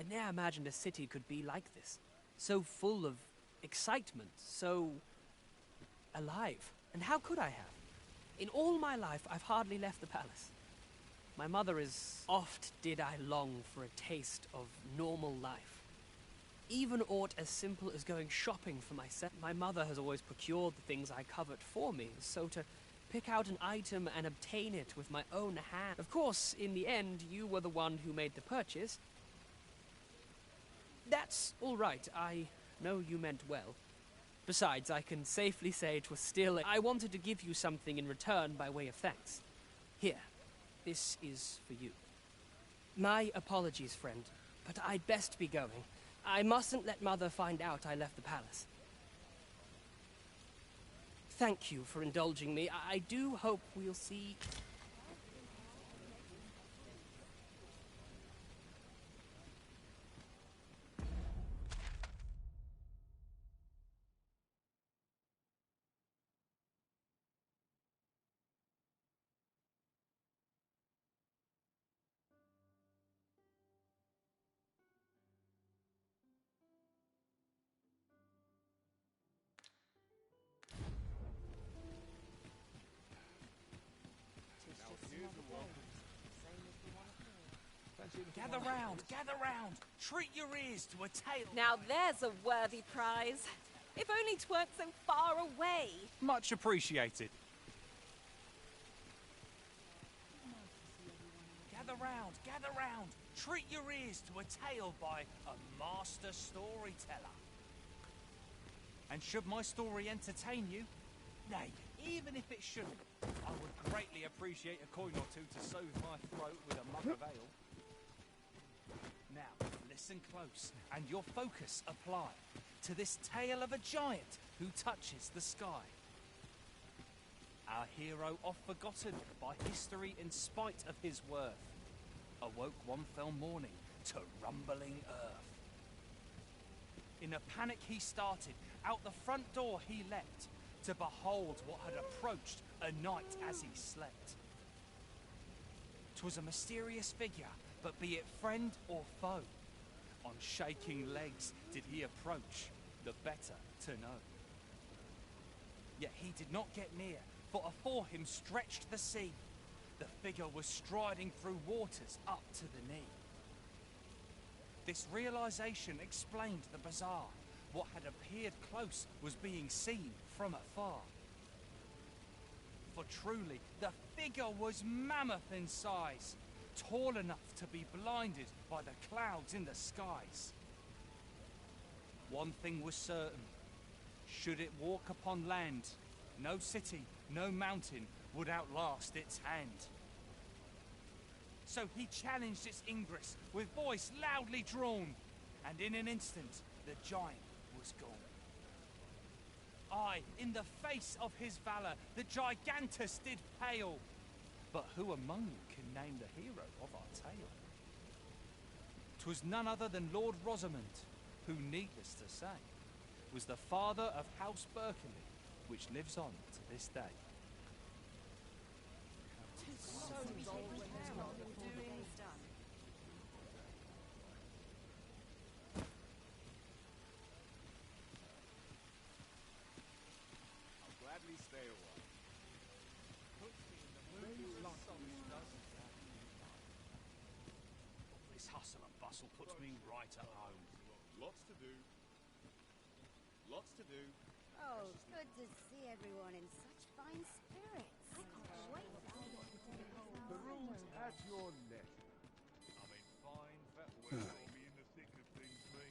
I ne'er imagined a city could be like this. So full of excitement, so alive. And how could I have? In all my life, I've hardly left the palace. My mother is... Oft did I long for a taste of normal life. Even aught as simple as going shopping for myself. My mother has always procured the things I covet for me, so to pick out an item and obtain it with my own hand. Of course, in the end, you were the one who made the purchase. That's all right. I know you meant well. Besides, I can safely say 'twas still... I wanted to give you something in return by way of thanks. Here, this is for you. My apologies, friend, but I'd best be going. I mustn't let Mother find out I left the palace. Thank you for indulging me. I do hope we'll see... Gather round! Treat your ears to a tale. Now there's a worthy prize. If only 'tweren't so far away. Much appreciated. Gather round! Treat your ears to a tale by a master storyteller. And should my story entertain you, nay, even if it shouldn't, I would greatly appreciate a coin or two to soothe my throat with a mug of ale. Now, listen close, and your focus apply to this tale of a giant who touches the sky. Our hero, oft forgotten by history in spite of his worth, awoke one fell morning to rumbling earth. In a panic he started, out the front door he leapt, to behold what had approached a night as he slept. 'Twas a mysterious figure, but be it friend or foe, on shaking legs did he approach, the better to know. Yet he did not get near, for afore him stretched the sea. The figure was striding through waters up to the knee. This realization explained the bizarre. What had appeared close was being seen from afar. For truly, the figure was mammoth in size, tall enough to be blinded by the clouds in the skies. One thing was certain. Should it walk upon land, no city, no mountain would outlast its hand. So he challenged its ingress with voice loudly drawn, and in an instant the giant was gone. Aye, in the face of his valour, the gigantus did pale. But who among you can name the hero of our tale? 'Twas none other than Lord Rosamond, who, needless to say, was the father of House Berkeley, which lives on to this day. I'll gladly stay a while. This hustle and bustle puts me right at home. Lots to do. Lots to do. Oh, good to see everyone in such fine spirits. I can't wait. The room's at your neck. I'm in fine fat weather. I'll be in the thick of things, me.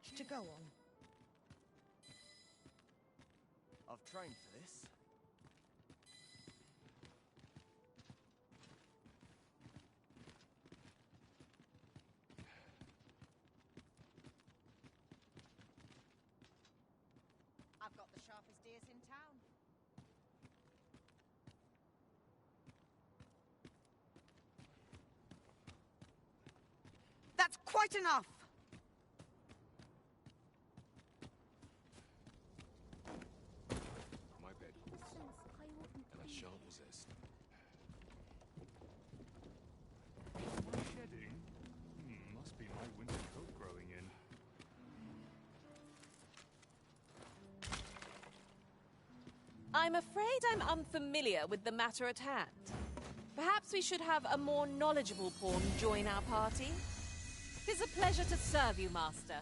much to go on. I've trained for this. I've got the sharpest ears in town. That's quite enough! My bed calls, and I shan't resist. Am I shedding? Must be my winter coat growing in. I'm afraid I'm unfamiliar with the matter at hand. Perhaps we should have a more knowledgeable pawn join our party. 'Tis a pleasure to serve you, Master.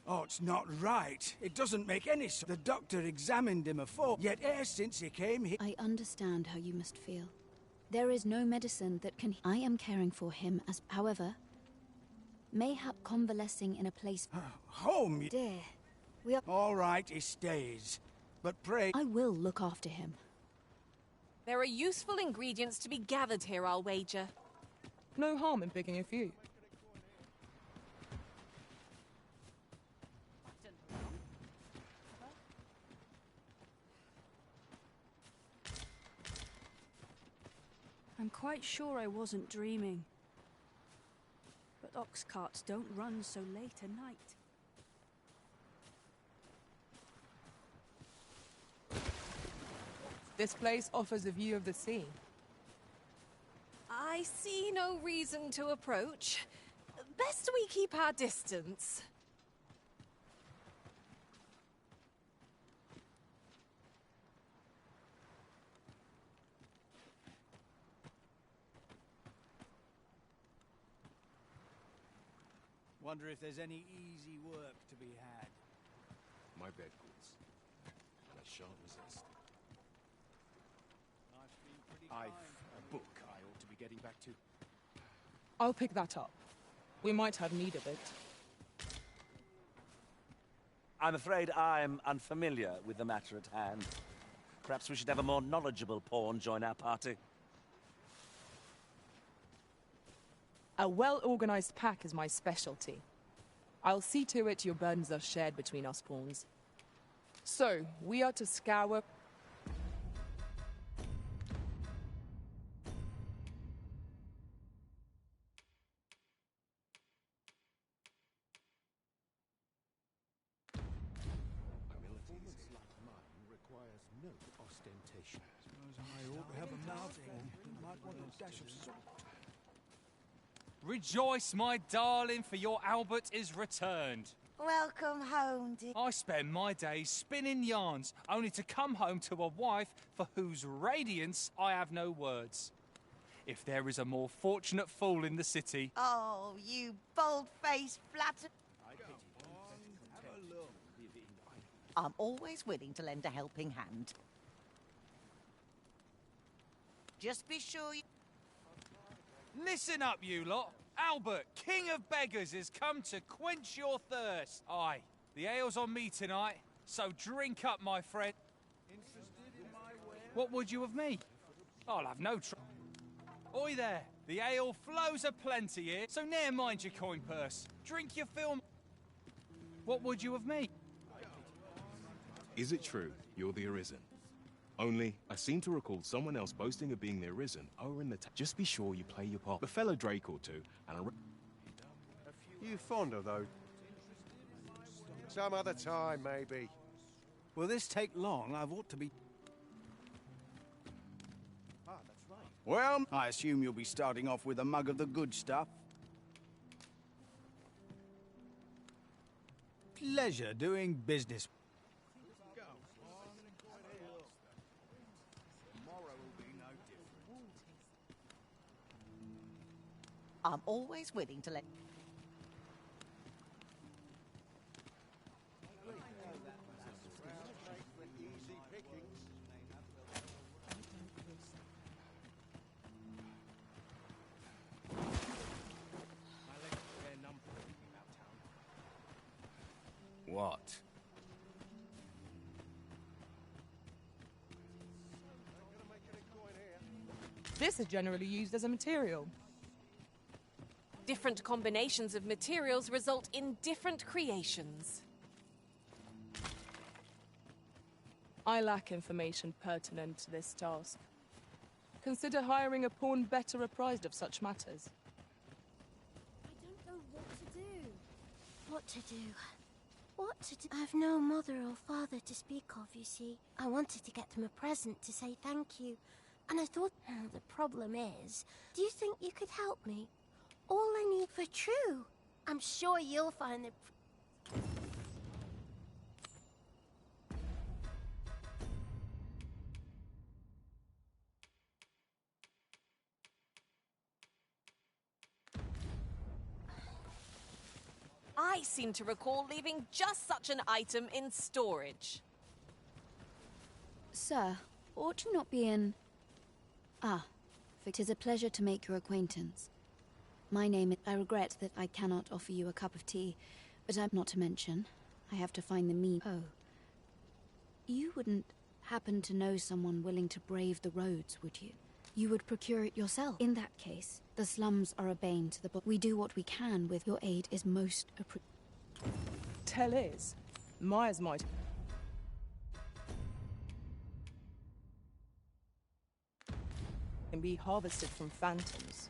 Oh, it's not right. It doesn't make any sense. The doctor examined him afore, yet e'er since he came here... I understand how you must feel. There is no medicine that can... I am caring for him as... However, mayhap convalescing in a place... Home, Dear, we are... All right, he stays. But pray... I will look after him. There are useful ingredients to be gathered here, I'll wager. No harm in picking a few. I'm quite sure I wasn't dreaming. But ox carts don't run so late at night. This place offers a view of the sea. I see no reason to approach. Best we keep our distance. Wonder if there's any easy work to be had. My bed calls, and I shan't resist. I've a book I ought to be getting back to. I'll pick that up. We might have need of it. I'm afraid I'm unfamiliar with the matter at hand. Perhaps we should have a more knowledgeable pawn join our party. A well-organized pack is my specialty. I'll see to it your burdens are shared between us pawns. So, we are to scour... Performance like mine requires no ostentation. Suppose I ought to have a mouthful. Might want a dash of salt. Rejoice, my darling, for your Albert is returned. Welcome home, dear. I spend my days spinning yarns, only to come home to a wife for whose radiance I have no words. If there is a more fortunate fool in the city... Oh, you bold-faced flatter... I'm always willing to lend a helping hand. Just be sure you... Listen up, you lot. Albert, king of beggars, has come to quench your thirst. Aye, the ale's on me tonight, so drink up, my friend. What would you of me? I'll have no trouble. Oi there, the ale flows aplenty here, so ne'er mind your coin purse. Drink your fill. What would you of me? Is it true you're the Arisen? Only, I seem to recall someone else boasting of being the Arisen over in the Just be sure you play your part. A fellow Drake or two, and You fond of those? Some other time, maybe. Will this take long? I've ought to be... Ah, that's right. Well, I assume you'll be starting off with a mug of the good stuff. Pleasure doing business. I'm always willing to let... what? This is generally used as a material. Different combinations of materials result in different creations. I lack information pertinent to this task. Consider hiring a pawn better apprised of such matters. I don't know what to do. What to do? What to do? I've no mother or father to speak of, you see. I wanted to get them a present to say thank you. And I thought, the problem is, do you think you could help me? All I need for True. I'm sure you'll find the... I seem to recall leaving just such an item in storage. Sir, ought you not be in... Ah, it is a pleasure to make your acquaintance. My name is... I regret that I cannot offer you a cup of tea, but I'm not to mention. I have to find the mean... Oh. You wouldn't happen to know someone willing to brave the roads, would you? You would procure it yourself. In that case, the slums are a bane to the... We do what we can with your aid is most... Tell is, Myers might... can be harvested from phantoms.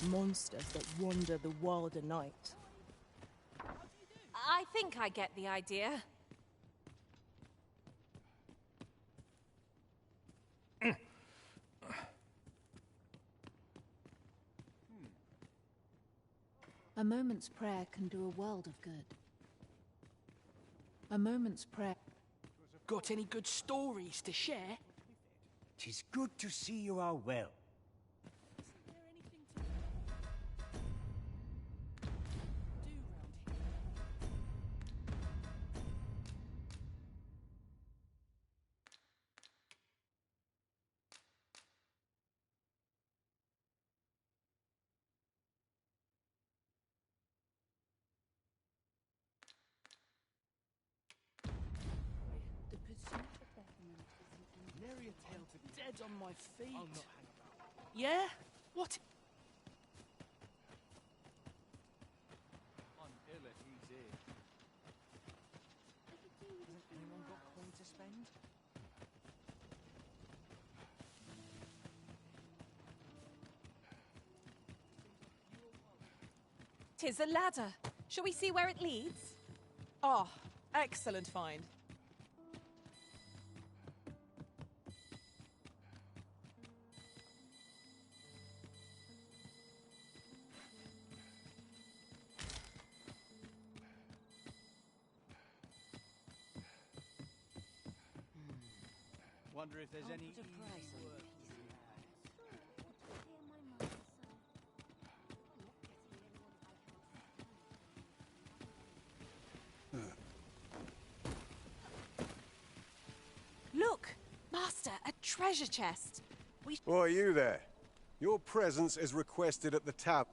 Monsters that wander the wilder night. I think I get the idea. A moment's prayer can do a world of good. A moment's prayer... Got any good stories to share? 'Tis good to see you are well. Dead on my feet. I'll not hang about. Yeah? What? I'm ill if he's here. Hasn't anyone got coin to spend? 'Tis a ladder. Shall we see where it leads? Ah, excellent find. Wonder if there's any easy work. Look! Master, a treasure chest. Why are you there? Your presence is requested at the tap.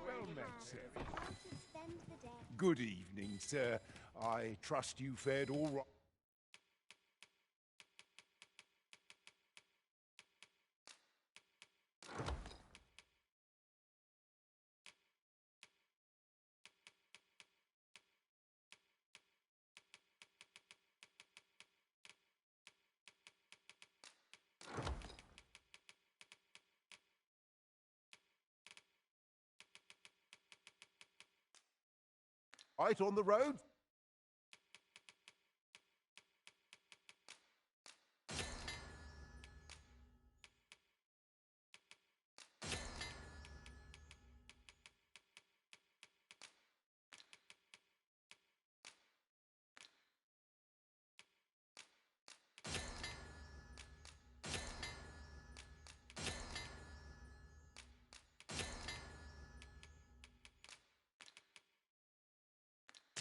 Well met, sir. Good evening, sir. I trust you fared all right. Right on the road?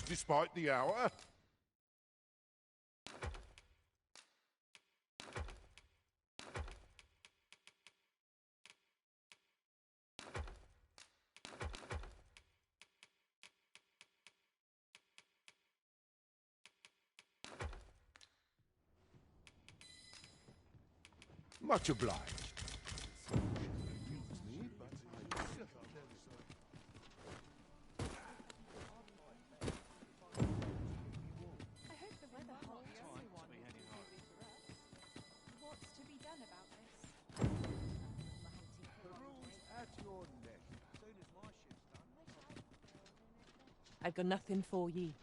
Despite the hour. Much obliged. What's to be done about this? The rules at your neck. Soon as my ship's done. I've got nothing for ye.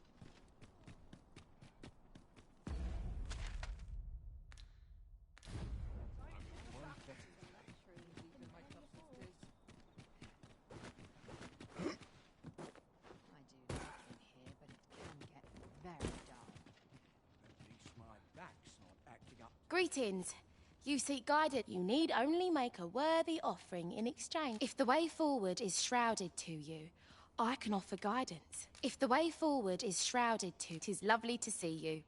I do like it here, but it can get very dark. At least my back's not acting up. Greetings. You seek guidance. You need only make a worthy offering in exchange. If the way forward is shrouded to you, I can offer guidance. If the way forward is shrouded to, 'tis lovely to see you.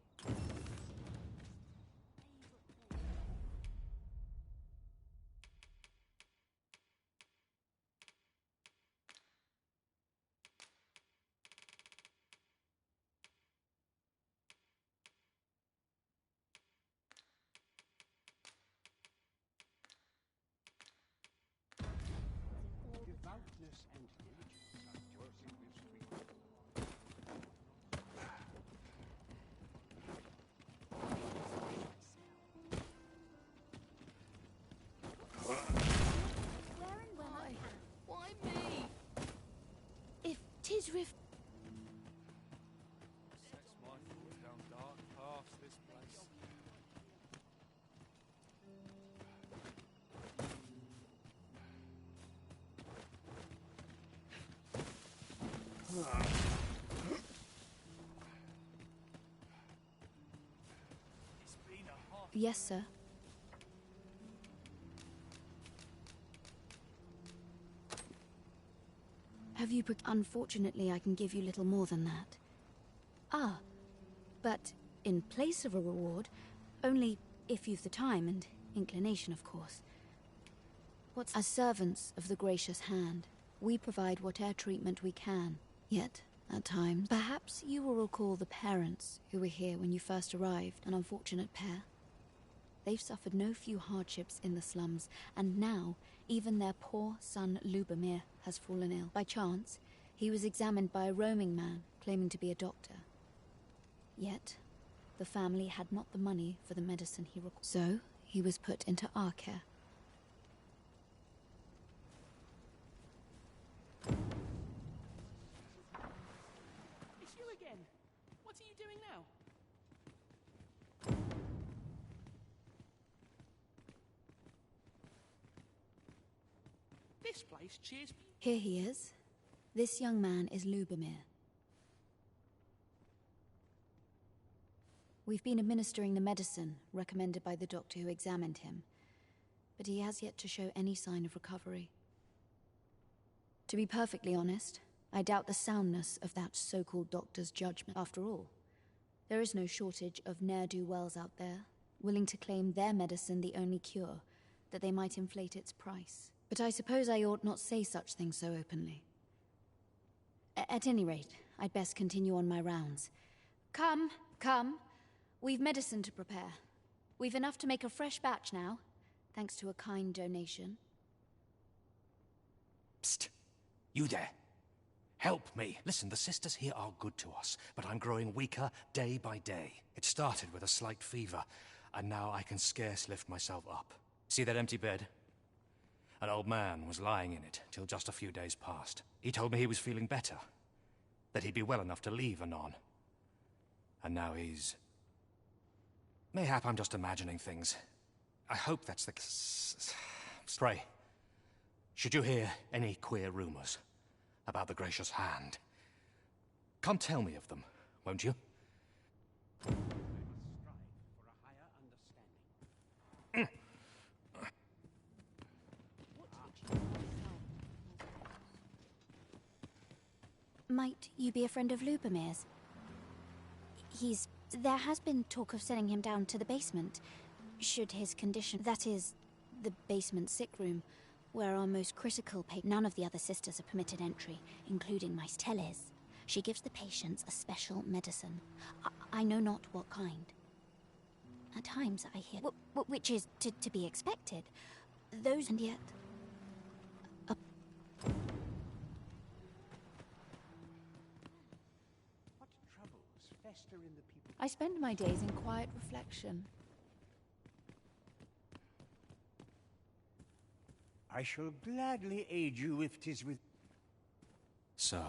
Devoutness and diligence are yours in this week. Where and when I can. Why me? If 'tis rift. Sets my foot down dark paths, this place. It's been a hard... Yes, sir. Have you... Unfortunately, I can give you little more than that. Ah, but in place of a reward, only if you've the time and inclination, of course. As servants of the gracious hand, we provide whatever treatment we can. Yet, at times, perhaps you will recall the parents who were here when you first arrived, an unfortunate pair. They've suffered no few hardships in the slums, and now, even their poor son Lubomir has fallen ill. By chance, he was examined by a roaming man, claiming to be a doctor. Yet, the family had not the money for the medicine he required. So, he was put into our care. It's you again. What are you doing now? This place cheers. Here he is. This young man is Lubomir. We've been administering the medicine recommended by the doctor who examined him, but he has yet to show any sign of recovery. To be perfectly honest, I doubt the soundness of that so-called doctor's judgment. After all, there is no shortage of ne'er-do-wells out there, willing to claim their medicine the only cure, that they might inflate its price. But I suppose I ought not say such things so openly. At any rate, I'd best continue on my rounds. Come, come. We've medicine to prepare. We've enough to make a fresh batch now, thanks to a kind donation. Psst! You there! Help me! Listen, the sisters here are good to us, but I'm growing weaker day by day. It started with a slight fever, and now I can scarce lift myself up. See that empty bed? An old man was lying in it till just a few days past. He told me he was feeling better, that he'd be well enough to leave anon. And now he's... Mayhap I'm just imagining things. I hope that's the... Pray, should you hear any queer rumors about the gracious hand, come tell me of them, won't you? Might you be a friend of Lubomir's? There has been talk of sending him down to the basement, should his condition... That is, the basement sick room, where our most critical none of the other sisters are permitted entry, including my Teles. She gives the patients a special medicine. I know not what kind. At times I hear, which is to be expected. Those, and yet... What troubles fester in the people? I spend my days in quiet reflection. I shall gladly aid you if 'tis with... So,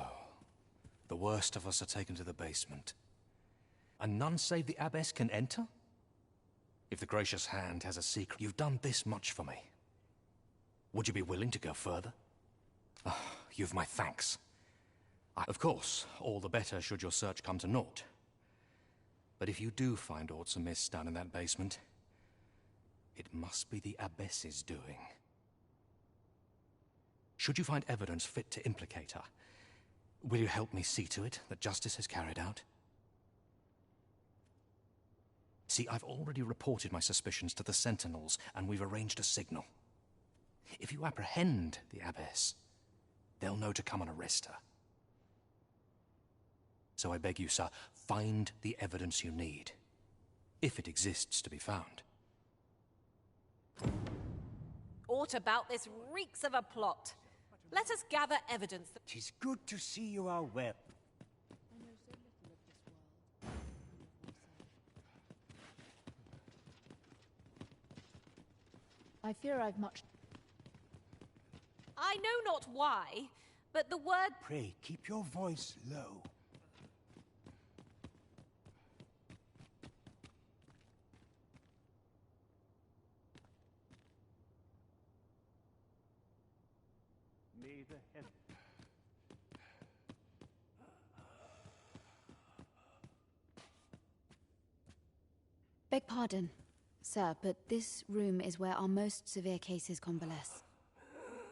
the worst of us are taken to the basement. And none save the abbess can enter? If the gracious hand has a secret, you've done this much for me. Would you be willing to go further? You've my thanks. Of course, all the better should your search come to naught. But if you do find aught amiss down in that basement, it must be the abbess's doing. Should you find evidence fit to implicate her, will you help me see to it that justice is carried out? See, I've already reported my suspicions to the sentinels, and we've arranged a signal. If you apprehend the abbess, they'll know to come and arrest her. So I beg you, sir, find the evidence you need, if it exists to be found. Aught about this reeks of a plot. Let us gather evidence that... 'Tis good to see you are well. I fear I've much... I know not why, but the word... Pray, keep your voice low. May the heaven... Beg pardon, sir, but this room is where our most severe cases convalesce.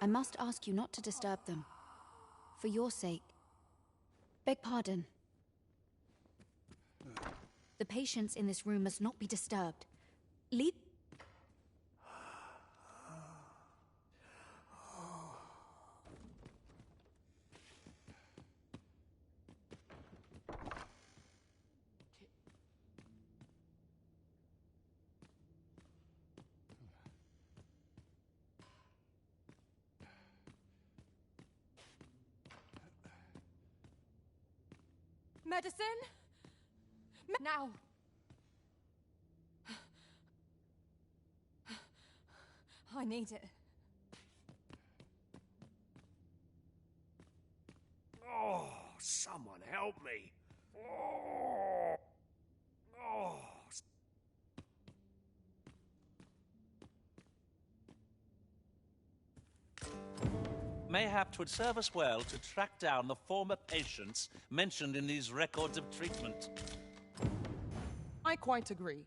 I must ask you not to disturb them. For your sake. Beg pardon. The patients in this room must not be disturbed. Lead... Medicine? Now! I need it. Oh, someone help me. Oh. Oh. Mayhap 'twould serve us well to track down the former patients mentioned in these records of treatment. I quite agree.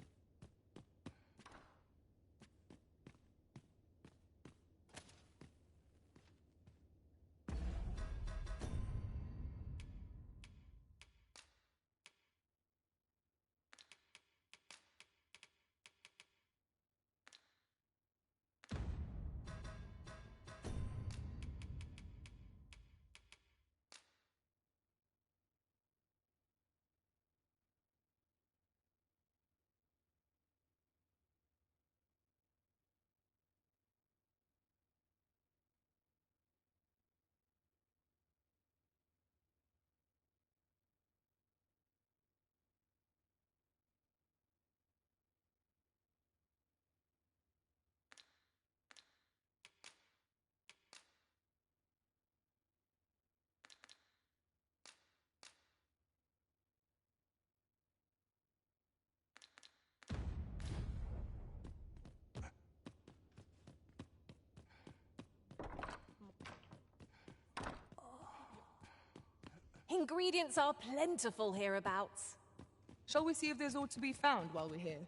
Ingredients are plentiful hereabouts. Shall we see if there's aught to be found while we're here?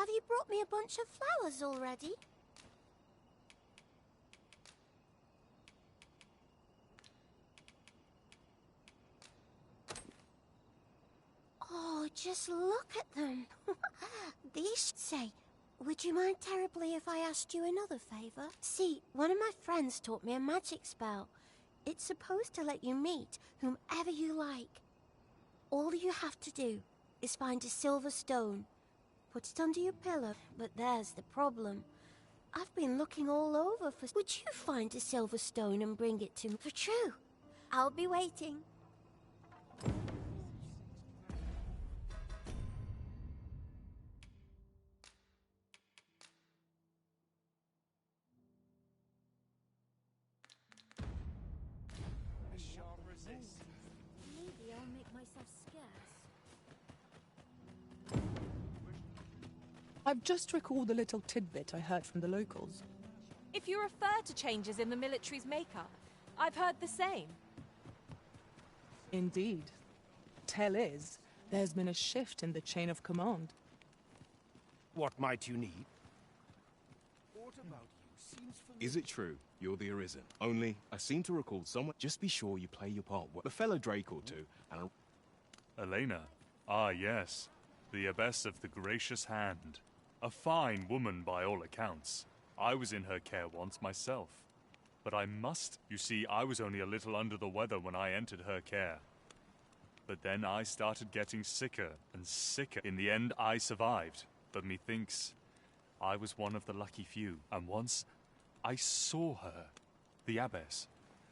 Have you brought me a bunch of flowers already? Oh, just look at them. These say, would you mind terribly if I asked you another favour? See, one of my friends taught me a magic spell. It's supposed to let you meet whomever you like. All you have to do is find a silver stone. Put it under your pillow, but there's the problem. I've been looking all over for... Would you find a silver stone and bring it to me for true? I'll be waiting. Maybe I'll make myself scarce. I've just recalled a little tidbit I heard from the locals. If you refer to changes in the military's makeup, I've heard the same. Indeed. Tell is, there's been a shift in the chain of command. What might you need? Is it true you're the Arisen? Only, I seem to recall someone... Just be sure you play your part well. A fellow Drake or two, and Elena? Ah, yes. The Abbess of the Gracious Hand. A fine woman by all accounts. I was in her care once myself. But I must... You see, I was only a little under the weather when I entered her care. But then I started getting sicker and sicker. In the end, I survived. But methinks I was one of the lucky few. And once I saw her, the Abbess,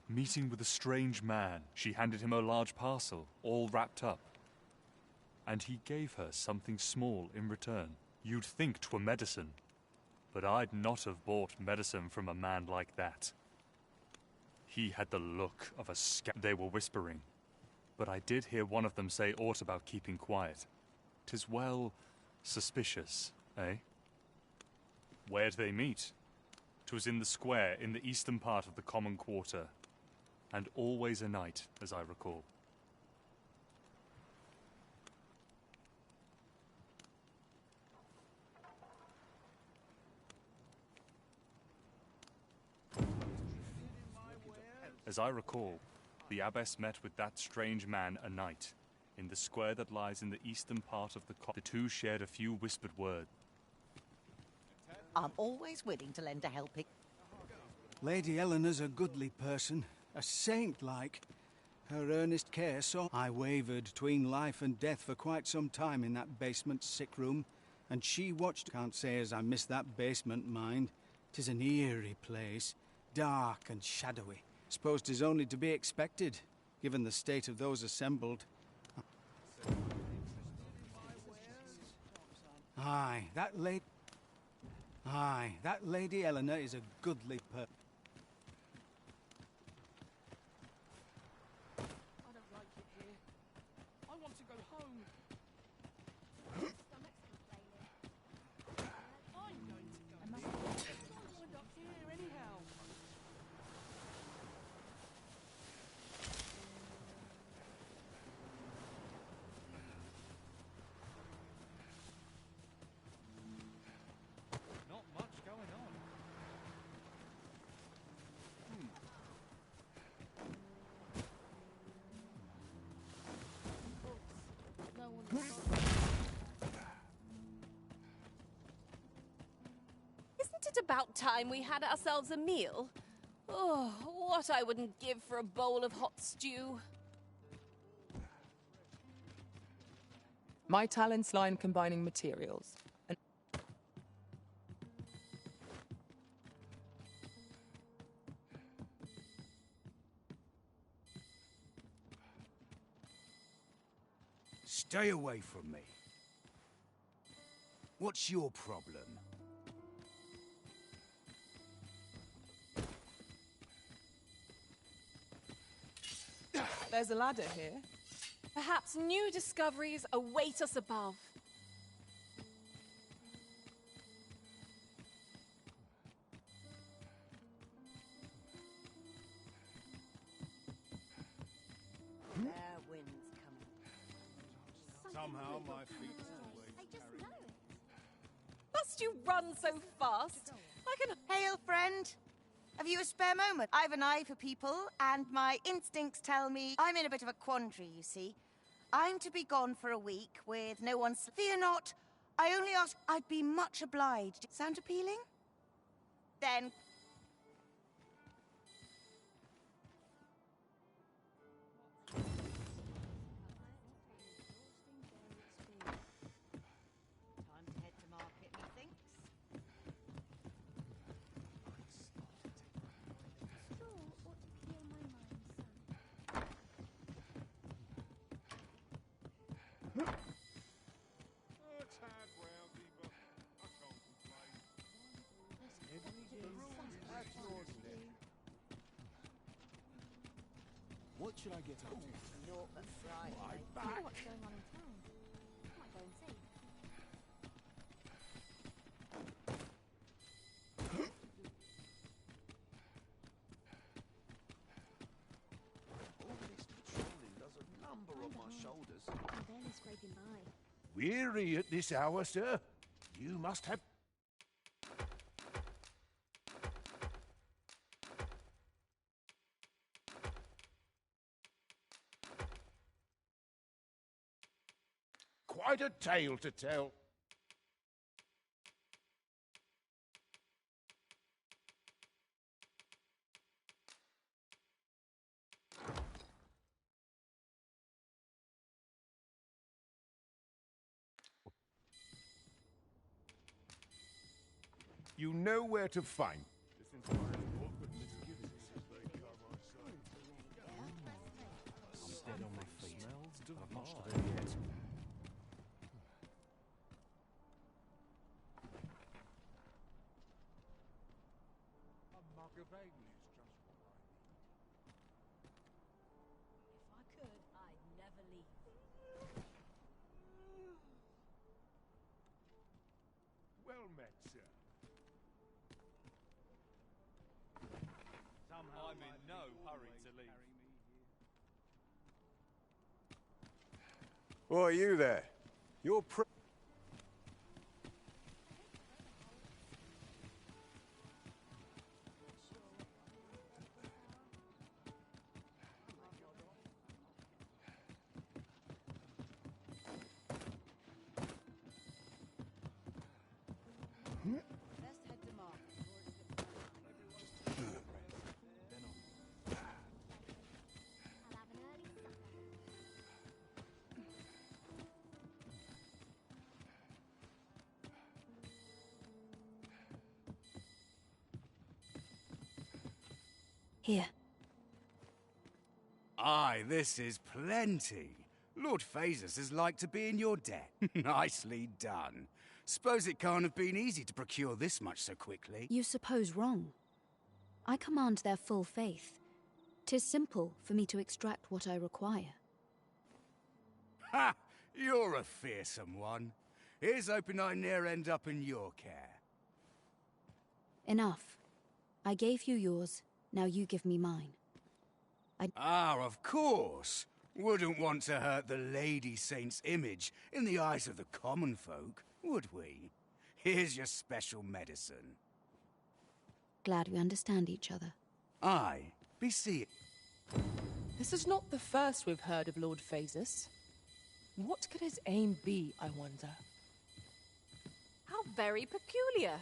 meeting with a strange man. She handed him a large parcel, all wrapped up. And he gave her something small in return. You'd think 'twere medicine. But I'd not have bought medicine from a man like that. He had the look of a They were whispering. But I did hear one of them say aught about keeping quiet. 'Tis well suspicious, eh? Where'd they meet? 'Twas in the square in the eastern part of the common quarter. And always a night, as I recall. As I recall, the Abbess met with that strange man a night, in the square that lies in the eastern part of the The two shared a few whispered words. I'm always willing to lend a helping. Lady Eleanor's a goodly person, a saint-like. Her earnest care saw I wavered between life and death for quite some time in that basement sick room, and she watched. Can't say as I miss that basement, mind. 'Tis an eerie place, dark and shadowy. Suppose 'tis only to be expected, given the state of those assembled. Aye, that Lady Eleanor is a goodly person. I don't like it here. I want to go home. Stomach's complaining. I'm going to go. Don't wind up here anyhow. Not much going on. No one. Isn't it about time we had ourselves a meal? Oh, what I wouldn't give for a bowl of hot stew. My talents lie in combining materials. And Stay away from me. What's your problem? there's a ladder here. Perhaps new discoveries await us above. Their wind's coming. Somehow my feet always I just carry know must you run so fast? Hail, friend. Have you a spare moment? I've an eye for people, and my instincts tell me I'm in a bit of a quandary, you see. I'm to be gone for a week with no one... Fear not. I only ask... I'd be much obliged. Sound appealing? Then... Time to head to market, methinks. It's hard roundy, but I can't complain. That's yours, Nick. What should I get up to? Not a Friday. I know what's going on in town. I might go and see. All this patrolling does a number on my shoulders. I'm barely scraping by. Weary at this hour, sir? You must have... quite a tale to tell. You know where to find. I'm dead on my feet. But I've much to do yet. A mug of ale is just what I need. If I could, I'd never leave. Well met, sir. I'm in no hurry to leave. Oh, are you there? You're Let's head to market. Here. Aye, this is plenty. Lord Phasus is like to be in your debt. Nicely done. Suppose it can't have been easy to procure this much so quickly. You suppose wrong. I command their full faith. 'Tis simple for me to extract what I require. Ha! You're a fearsome one. Here's hoping I ne'er end up in your care. Enough. I gave you yours, now you give me mine. Ah, of course. Wouldn't want to hurt the Lady Saint's image in the eyes of the common folk, would we? Here's your special medicine. Glad we understand each other. Aye, be seeing. This is not the first we've heard of Lord Phasus. What could his aim be, I wonder? How very peculiar.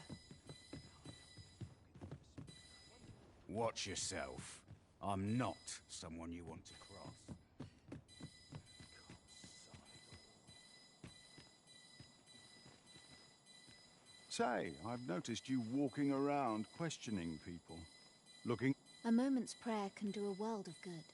Watch yourself. I'm not someone you want to cross. Say, I've noticed you walking around questioning people. Looking... A moment's prayer can do a world of good.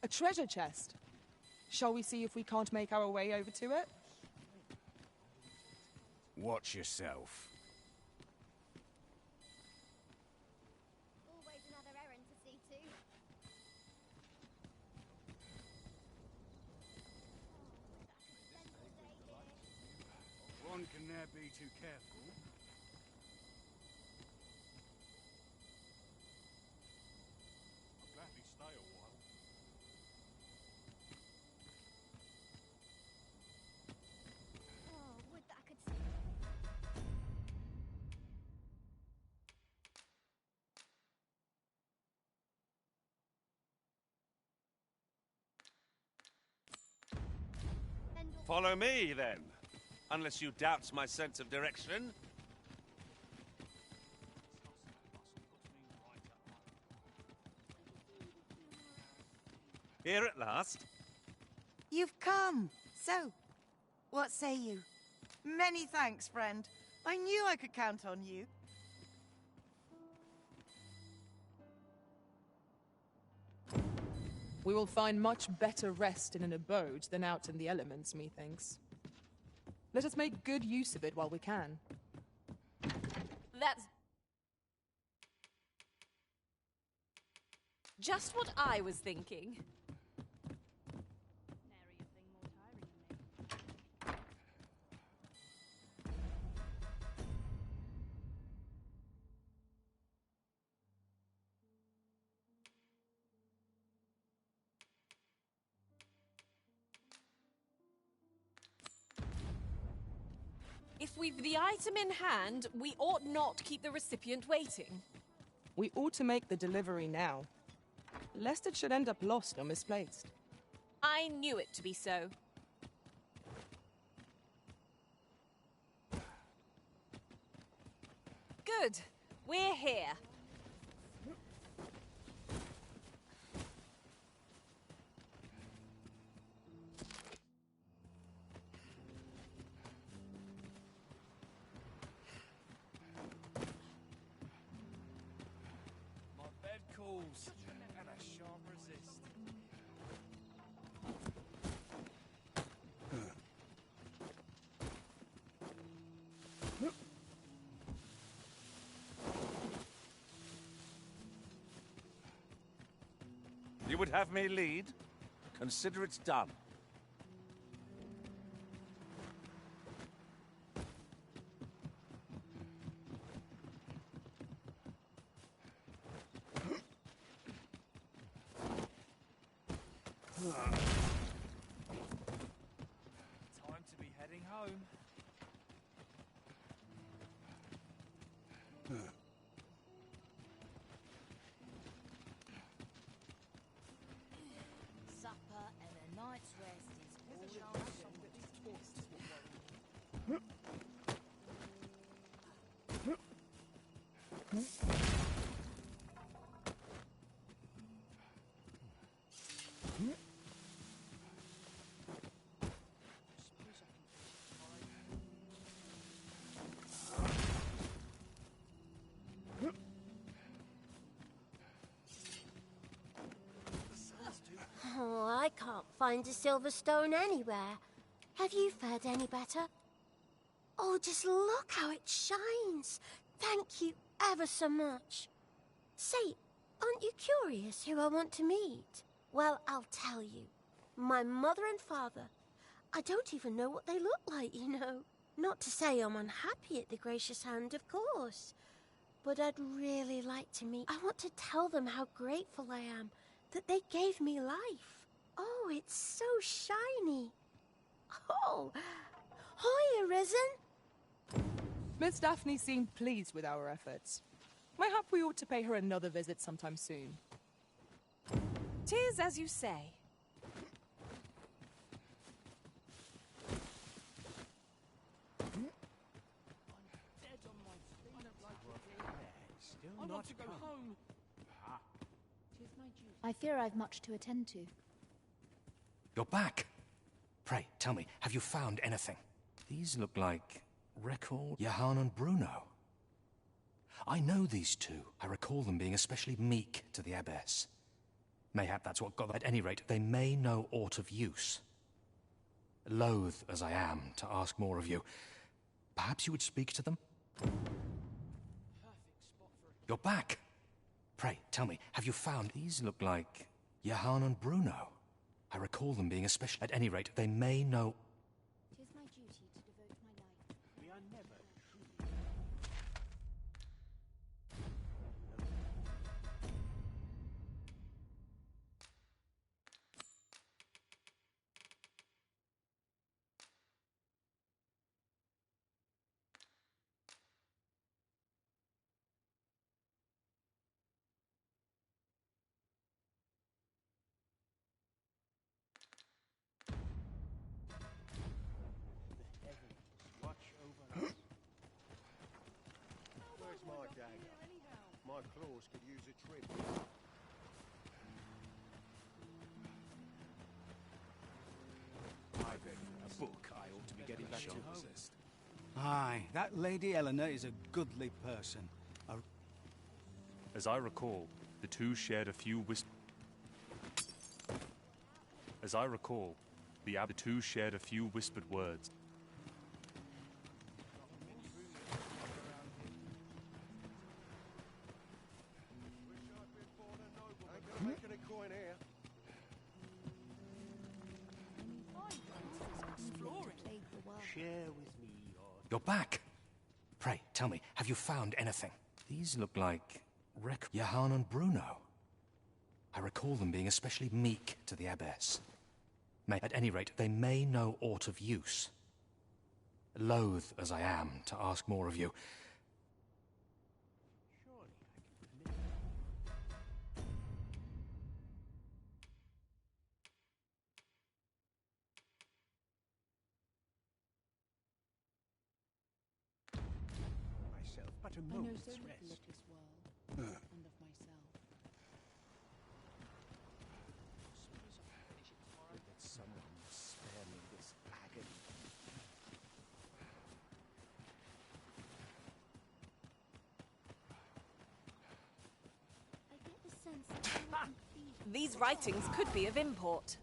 A treasure chest. Shall we see if we can't make our way over to it? Watch yourself. Always another errand to see to. One can never be too careful. I'll gladly stay a while. Oh, would that I could see. Follow me, then. Unless you doubt my sense of direction. Here at last. You've come. So, what say you? Many thanks, friend. I knew I could count on you. We will find much better rest in an abode than out in the elements, methinks. Let us make good use of it while we can. That's just what I was thinking. If we've the item in hand, we ought not keep the recipient waiting. We ought to make the delivery now, lest it should end up lost or misplaced. I knew it to be so. Good. We're here. My bed calls, and I shan't resist. You would have me lead? Consider it done. Time to be heading home. Supper and a night's rest is all Oh, I can't find a silver stone anywhere. Have you fared any better? Oh, just look how it shines. Thank you ever so much. Say, aren't you curious who I want to meet? Well, I'll tell you. My mother and father. I don't even know what they look like, you know. Not to say I'm unhappy at the gracious hand, of course. But I'd really like to meet. I want to tell them how grateful I am that they gave me life. Oh, it's so shiny. Oh, hiya, Risen. Miss Daphne seemed pleased with our efforts. Mayhap we ought to pay her another visit sometime soon. 'Tis as you say. I want to go home. I fear I've much to attend to. You're back. Pray, tell me, have you found anything? These look like record Johann and Bruno. I know these two. I recall them being especially meek to the abbess. Mayhap that's what got... At any rate, they may know aught of use. Loath as I am to ask more of you, perhaps you would speak to them? You're back! Pray, tell me, have you found... These look like Johann and Bruno. I recall them being especially... At any rate, they may know... It is my duty to devote my life. We are never truly... Where's my dagger? My claws could use a trim. I bet a book I ought to be getting back to home. Aye, that Lady Eleanor is a goodly person. As I recall, the two shared a few whispered words. Making a coin here. Share with me your... You're back! Pray, tell me, have you found anything? These look like... Johann and Bruno. I recall them being especially meek to the abbess. At any rate, they may know aught of use. Loath as I am to ask more of you, myself, but a I know moment's so little rest. of this world and of myself. That someone must spare me this agony. I get the sense that These writings could be of import.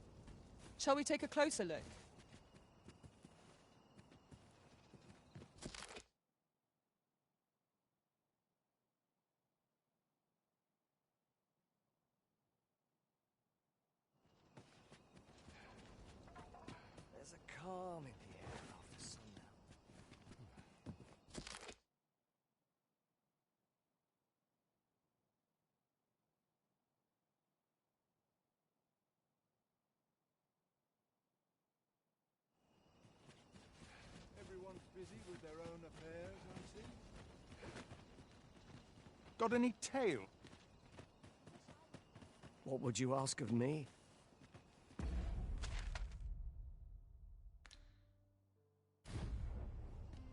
Shall we take a closer look? There's a calm in the air after sundown. Everyone's busy with their own affairs, I see. Got any tail? What would you ask of me?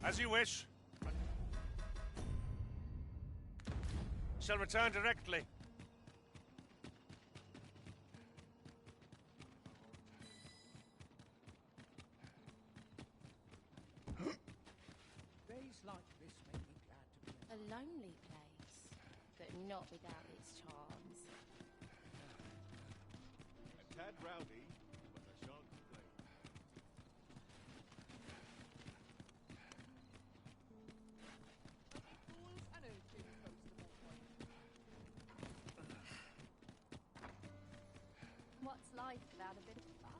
As you wish. Shall return directly. Days like this make me glad to be A lonely place, but not without its charms. A tad rowdy, but I shan't complain. What's life without a bit of fun?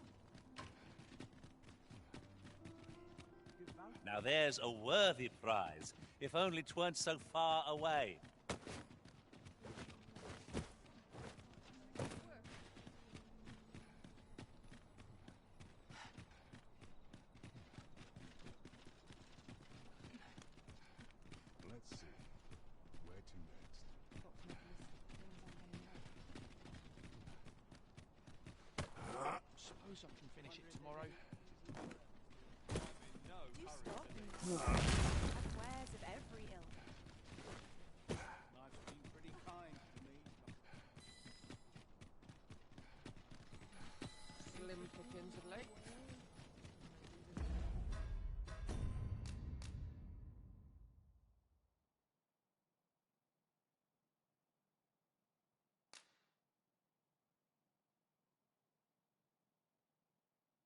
Now there's a worthy prize, if only 'tweren't so far away. Let's see. Where to next? Suppose I can finish it tomorrow. Do stop and wares of every ilk.